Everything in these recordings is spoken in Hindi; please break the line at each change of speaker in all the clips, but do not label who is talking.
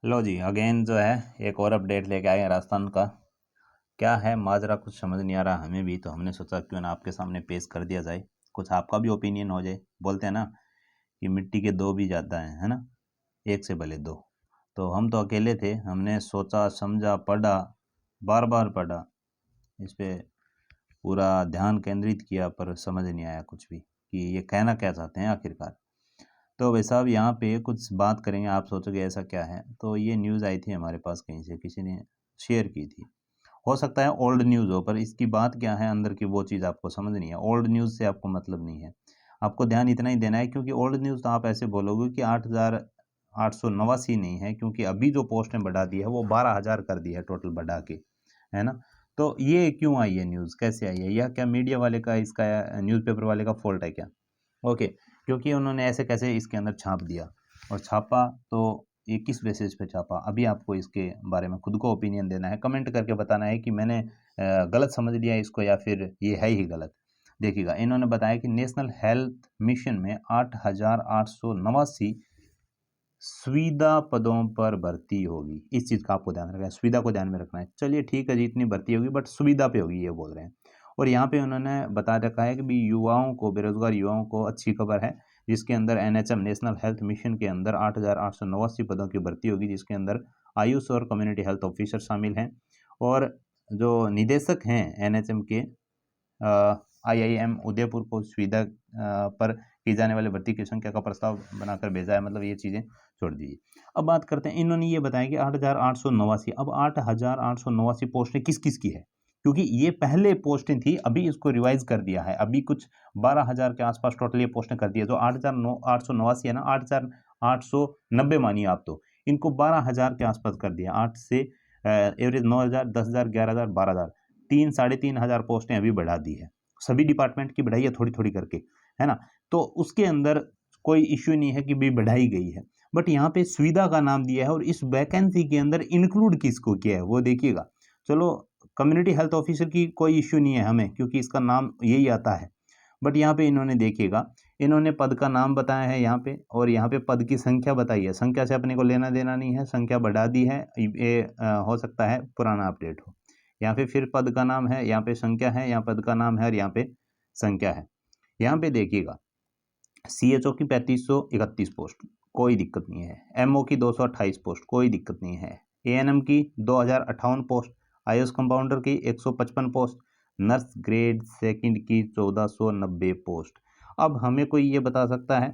लो जी, अगेन जो है एक और अपडेट लेके आए हैं राजस्थान का। क्या है माजरा, कुछ समझ नहीं आ रहा हमें भी, तो हमने सोचा क्यों ना आपके सामने पेश कर दिया जाए, कुछ आपका भी ओपिनियन हो जाए। बोलते हैं ना कि मिट्टी के दो भी जाता है ना, एक से भले दो। तो हम तो अकेले थे, हमने सोचा समझा पढ़ा, बार बार पढ़ा, इस पे पूरा ध्यान केंद्रित किया, पर समझ नहीं आया कुछ भी कि ये कहना क्या चाहते हैं आखिरकार। तो भाई साहब यहाँ पे कुछ बात करेंगे, आप सोचोगे ऐसा क्या है। तो ये न्यूज़ आई थी हमारे पास, कहीं से किसी ने शेयर की थी। हो सकता है ओल्ड न्यूज़ हो, पर इसकी बात क्या है अंदर की वो चीज़ आपको समझ नहीं है। ओल्ड न्यूज़ से आपको मतलब नहीं है, आपको ध्यान इतना ही देना है, क्योंकि ओल्ड न्यूज़ तो आप ऐसे बोलोगे कि 8,889 नहीं है, क्योंकि अभी जो पोस्टें बढ़ा दी है वो 12,000 कर दी है टोटल बढ़ा के, है ना। तो ये क्यों आई है न्यूज़, कैसे आई है, या क्या मीडिया वाले का, इसका न्यूज़पेपर वाले का फॉल्ट है क्या? ओके, क्योंकि उन्होंने ऐसे कैसे इसके अंदर छाप दिया, और छापा तो ये किस बेसिस पे छापा, अभी आपको इसके बारे में खुद को ओपिनियन देना है, कमेंट करके बताना है कि मैंने गलत समझ लिया इसको या फिर ये है ही गलत। देखिएगा, इन्होंने बताया कि नेशनल हेल्थ मिशन में 8,889 सुविधा पदों पर भर्ती होगी। इस चीज़ का आपको ध्यान रखना है, सुविधा को ध्यान में रखना है। चलिए ठीक है जी, इतनी भर्ती होगी, बट सुविधा पे होगी ये बोल रहे हैं। और यहाँ पे उन्होंने बता रखा है कि भी युवाओं को, बेरोजगार युवाओं को अच्छी खबर है, जिसके अंदर एनएचएम नेशनल हेल्थ मिशन के अंदर 8,889 पदों की भर्ती होगी, जिसके अंदर आयुष और कम्युनिटी हेल्थ ऑफिसर शामिल हैं। और जो निदेशक हैं एनएचएम के, आईआईएम उदयपुर को सुविधा पर की जाने वाली भर्ती की संख्या का प्रस्ताव बनाकर भेजा है। मतलब ये चीज़ें छोड़ दीजिए। अब बात करते हैं, इन्होंने ये बताया कि 8,889, अब 8,889 पोस्टें किस किस की है, क्योंकि ये पहले पोस्टें थी, अभी इसको रिवाइज कर दिया है, अभी कुछ 12,000 के आसपास टोटल ये पोस्टें कर दी है। जो 8,889 है ना, 8,890 मानिए आप, तो इनको 12,000 के आसपास कर दिया। 8 से एवरेज 9,000, 10,000, 11,000, 12,000, 3-3,500 पोस्टें अभी बढ़ा दी है। सभी डिपार्टमेंट की बढ़ाई है थोड़ी थोड़ी करके, है ना। तो उसके अंदर कोई इश्यू नहीं है कि भी बढ़ाई गई है, बट यहाँ पे सुविधा का नाम दिया है, और इस वैकेंसी के अंदर इंक्लूड किसको किया है वो देखिएगा। चलो, कम्युनिटी हेल्थ ऑफिसर की कोई इश्यू नहीं है हमें, क्योंकि इसका नाम यही आता है। बट यहाँ पे इन्होंने देखिएगा, इन्होंने पद का नाम बताया है यहाँ पे, और यहाँ पे पद की संख्या बताई है। संख्या से अपने को लेना देना नहीं है, संख्या बढ़ा दी है, ये हो सकता है पुराना अपडेट हो। यहाँ पे फिर पद का नाम है, यहाँ पे संख्या है, यहाँ पद का नाम है, और यहाँ पे संख्या है। यहाँ पे देखिएगा, सीएचओ की 3531 पोस्ट, कोई दिक्कत नहीं है। एमओ की 228 पोस्ट, कोई दिक्कत नहीं है। एएनएम की 2058 पोस्ट, आयुष कंपाउंडर की 155 पोस्ट, नर्स ग्रेड सेकंड की 1490 पोस्ट। अब हमें कोई ये बता सकता है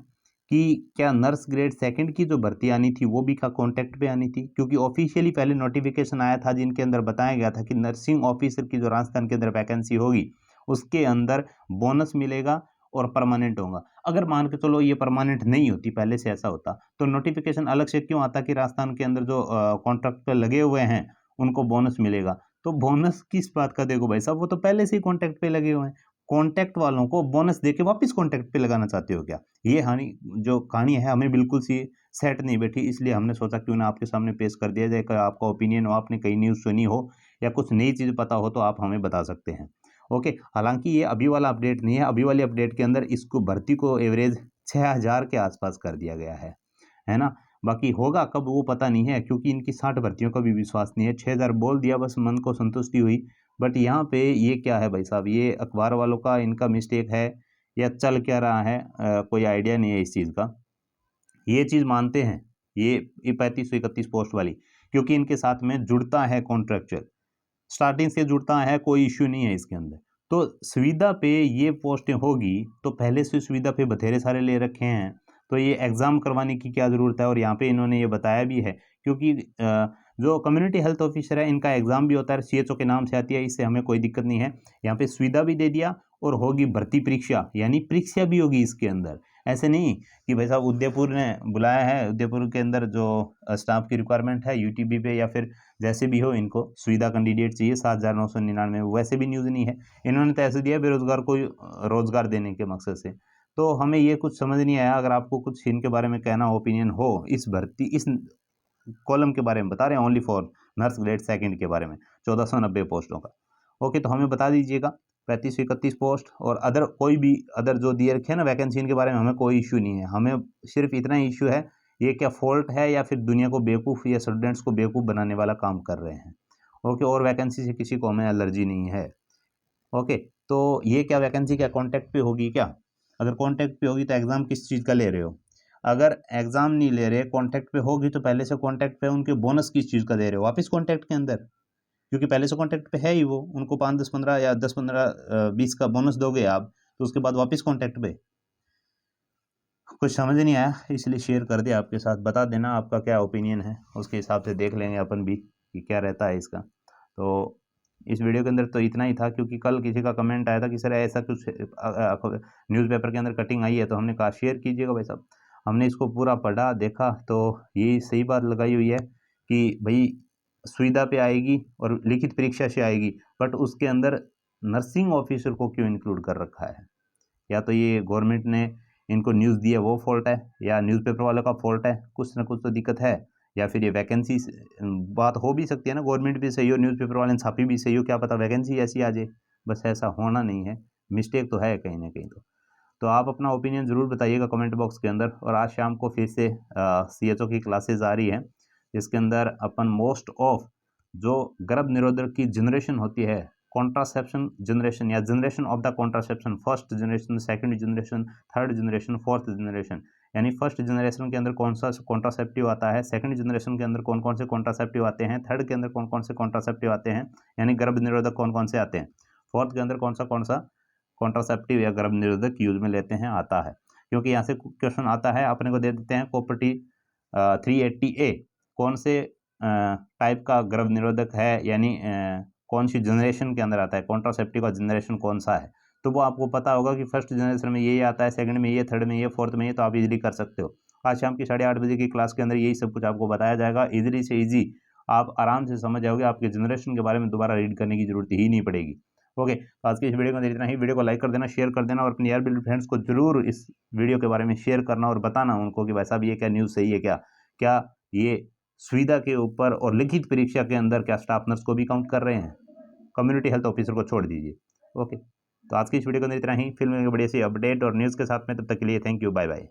कि क्या नर्स ग्रेड सेकंड की जो भर्ती आनी थी वो भी का कॉन्टैक्ट पे आनी थी? क्योंकि ऑफिशियली पहले नोटिफिकेशन आया था, जिनके अंदर बताया गया था कि नर्सिंग ऑफिसर की जो राजस्थान के अंदर वैकेंसी होगी, उसके अंदर बोनस मिलेगा और परमानेंट होगा। अगर मान के चलो ये परमानेंट नहीं होती, पहले से ऐसा होता, तो नोटिफिकेशन अलग से क्यों आता कि राजस्थान के अंदर जो कॉन्ट्रैक्ट पे लगे हुए हैं उनको बोनस मिलेगा? तो बोनस किस बात का? देखो भाई साहब, वो तो पहले से ही कॉन्ट्रैक्ट पे लगे हुए हैं। कॉन्ट्रैक्ट वालों को बोनस देके वापस कॉन्ट्रैक्ट पे लगाना चाहते हो क्या? ये हानि जो कहानी है हमें बिल्कुल सी सेट नहीं बैठी, इसलिए हमने सोचा क्यों ना आपके सामने पेश कर दिया जाए। आपका ओपिनियन हो, आपने कई न्यूज़ सुनी हो, या कुछ नई चीज़ पता हो, तो आप हमें बता सकते हैं। ओके, हालांकि ये अभी वाला अपडेट नहीं है, अभी वाले अपडेट के अंदर इसको भर्ती को एवरेज 6,000 के आसपास कर दिया गया है ना। बाकी होगा कब वो पता नहीं है, क्योंकि इनकी 60 भर्तियों का भी विश्वास नहीं है। 6,000 बोल दिया, बस मन को संतुष्टि हुई। बट यहाँ पे ये क्या है भाई साहब, ये अखबार वालों का इनका मिस्टेक है, या चल क्या रहा है, कोई आइडिया नहीं है इस चीज़ का। ये चीज़ मानते हैं, ये 3531 पोस्ट वाली, क्योंकि इनके साथ में जुड़ता है कॉन्ट्रेक्चुअल, स्टार्टिंग से जुड़ता है, कोई इश्यू नहीं है इसके अंदर। तो सुविधा पे ये पोस्टें होगी, तो पहले से सुविधा पे बथेरे सारे ले रखे हैं, तो ये एग्ज़ाम करवाने की क्या ज़रूरत है? और यहाँ पे इन्होंने ये बताया भी है, क्योंकि जो कम्युनिटी हेल्थ ऑफिसर है इनका एग्ज़ाम भी होता है, सीएचओ के नाम से आती है, इससे हमें कोई दिक्कत नहीं है। यहाँ पे सुविधा भी दे दिया, और होगी भर्ती परीक्षा, यानी परीक्षा भी होगी इसके अंदर। ऐसे नहीं कि भाई साहब उदयपुर ने बुलाया है, उदयपुर के अंदर जो स्टाफ की रिक्वायरमेंट है यूटीबी पे, या फिर जैसे भी हो, इनको सुविधा कैंडिडेट चाहिए 7,999, वैसे भी न्यूज़ नहीं है। इन्होंने तो ऐसे दिया बेरोजगार को रोजगार देने के मकसद से। तो हमें ये कुछ समझ नहीं आया। अगर आपको कुछ इनके बारे में कहना, ओपिनियन हो, इस भर्ती, इस कॉलम के बारे में बता रहे हैं, only for nurse grade second के बारे में, 1490 पोस्टों का, ओके, तो हमें बता दीजिएगा। 3531 पोस्ट, और अदर कोई भी अदर जो दिए रखे हैं ना वैकेंसी, इनके बारे में हमें कोई इश्यू नहीं है। हमें सिर्फ इतना ही इश्यू है, ये क्या फॉल्ट है या फिर दुनिया को बेवकूफ़ या स्टूडेंट्स को बेवकूफ़ बनाने वाला काम कर रहे हैं। ओके, और वैकेंसी से किसी को हमें एलर्जी नहीं है। ओके, तो ये क्या वैकेंसी क्या कॉन्टैक्ट पे होगी क्या? अगर कॉन्टैक्ट पे होगी तो एग्ज़ाम किस चीज़ का ले रहे हो? अगर एग्ज़ाम नहीं ले रहे, कॉन्टैक्ट पे होगी तो पहले से कॉन्टैक्ट पे उनके बोनस किस चीज़ का दे रहे हो? वापस कॉन्टैक्ट के अंदर, क्योंकि पहले से कॉन्टैक्ट पे है ही वो, उनको 5, 10, 15 या 10, 15 20 का बोनस दोगे आप, तो उसके बाद वापस कॉन्टैक्ट पे। कुछ समझ नहीं आया इसलिए शेयर कर दिया आपके साथ। बता देना आपका क्या ओपिनियन है, उसके हिसाब से देख लेंगे अपन भी कि क्या रहता है इसका। तो इस वीडियो के अंदर तो इतना ही था, क्योंकि कल किसी का कमेंट आया था कि सर ऐसा कुछ न्यूज़पेपर के अंदर कटिंग आई है, तो हमने कहा शेयर कीजिएगा भाई साहब। हमने इसको पूरा पढ़ा देखा तो यही सही बात लगाई हुई है कि भाई सुविधा पे आएगी और लिखित परीक्षा से आएगी, बट उसके अंदर नर्सिंग ऑफिसर को क्यों इंक्लूड कर रखा है? या तो ये गवर्नमेंट ने इनको न्यूज़ दी है वो फ़ॉल्ट है, या न्यूज़पेपर वालों का फ़ॉल्ट है, कुछ ना कुछ तो दिक्कत है। या फिर ये वैकेंसी बात हो भी सकती है ना, गवर्नमेंट भी सही हो, न्यूज़पेपर वाले ने छापी भी सही हो, क्या पता वैकेंसी ऐसी आ जाए। बस ऐसा होना नहीं है, मिस्टेक तो है कहीं न कहीं तो। तो आप अपना ओपिनियन ज़रूर बताइएगा कमेंट बॉक्स के अंदर। और आज शाम को फिर से सीएचओ की क्लासेस आ रही हैं, जिसके अंदर अपन मोस्ट ऑफ जो गर्भ निरोधक की जनरेशन होती है, कॉन्ट्रासेप्शन जनरेशन या generation of the contraception, first generation, second generation, third generation, fourth generation, यानी फर्स्ट जनरेशन के अंदर कौन सा कॉन्ट्रासेप्टिव आता है, सेकंड जनरेशन के अंदर कौन कौन से कॉन्ट्रासेप्टिव आते हैं, थर्ड के अंदर कौन कौन से कॉन्ट्रासेप्टिव आते हैं, यानी गर्भ निरोधक कौन कौन से आते हैं, फोर्थ के अंदर कौन सा कॉन्ट्रासेप्टिव या गर्भ निरोधक यूज में लेते हैं आता है। क्योंकि यहाँ से क्वेश्चन आता है, अपने को दे देते हैं कॉपर्टी 380A कौन से टाइप का गर्भ निरोधक है, यानी कौन सी जनरेशन के अंदर आता है, कॉन्ट्रासेप्टिव का जनरेशन कौन सा है। तो वो आपको पता होगा कि फर्स्ट जनरेशन में ये आता है, सेकंड में ये, थर्ड में ये, फोर्थ में ये, तो आप इजीली कर सकते हो। आज शाम की 8:30 बजे की क्लास के अंदर यही सब कुछ आपको बताया जाएगा, इजीली से इजी आप आराम से समझ जाओगे, आपके जनरेशन के बारे में दोबारा रीड करने की जरूरत ही नहीं पड़ेगी। ओके, तो आज की इस वीडियो में इतना ही। वीडियो को लाइक कर देना, शेयर कर देना, और अपने यार बिल्कुल फ्रेंड्स को जरूर इस वीडियो के बारे में शेयर करना और बताना उनको कि भाई साहब ये क्या न्यूज़ सही है, क्या क्या ये सुविधा के ऊपर और लिखित परीक्षा के अंदर क्या स्टाफ नर्स को भी काउंट कर रहे हैं, कम्युनिटी हेल्थ ऑफिसर को छोड़ दीजिए। ओके, तो आज की इस वीडियो के अंदर इतना ही। फिर मिलेंगे बढ़िया सी अपडेट और न्यूज़ के साथ में, तब तक के लिए थैंक यू, बाय बाय।